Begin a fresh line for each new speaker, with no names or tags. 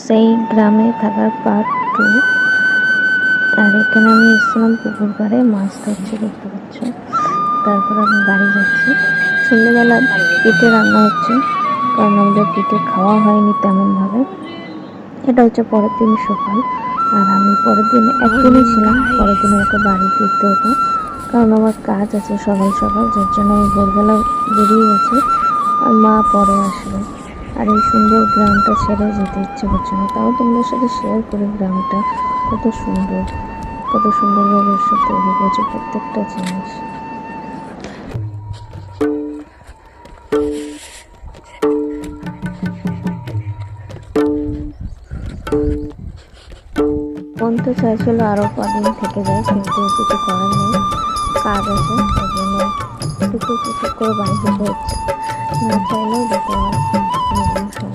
সেই গ্রামে থাকার পার্ট 2। আর এখানে আমি এসেছিলাম পুকুর পাড়ে মাছ ধরছি, দেখতে পাচ্ছ। তারপর আমি বাড়ি যাচ্ছি। সন্ধ্যেবেলা পিঠে রান্না হচ্ছে, কারণ আমাদের পিঠে খাওয়া হয়নি তেমনভাবে। এটা হচ্ছে পরের দিন সকাল। আর আমি পরের দিন একদিনই ছিলাম, পরের দিন আমাকে বাড়ি ফিরতে হতো, কারণ আমার কাজ আছে সকাল সকাল, যার জন্য আমি ভোরবেলা বেরিয়ে গেছি। আর মা পরে আসবে। আর এই সুন্দর গ্রামটা ছেড়ে যেতে ইচ্ছে করছে না, তাও তোমাদের সাথে শেয়ার করি গ্রামটা কত সুন্দর, কত সুন্দরভাবে এসব তৈরি করেছে প্রত্যেকটা জিনিস। মন তো চাইছিল আরও কদিন থেকে যায়, কিন্তু কিছু করার নেই, কাজ আছে, তার জন্য টুকটুক টুকটুক করে বাড়ি যেতে হচ্ছে। না চাইলেও যেতে হয় কোনো কোনো সময়।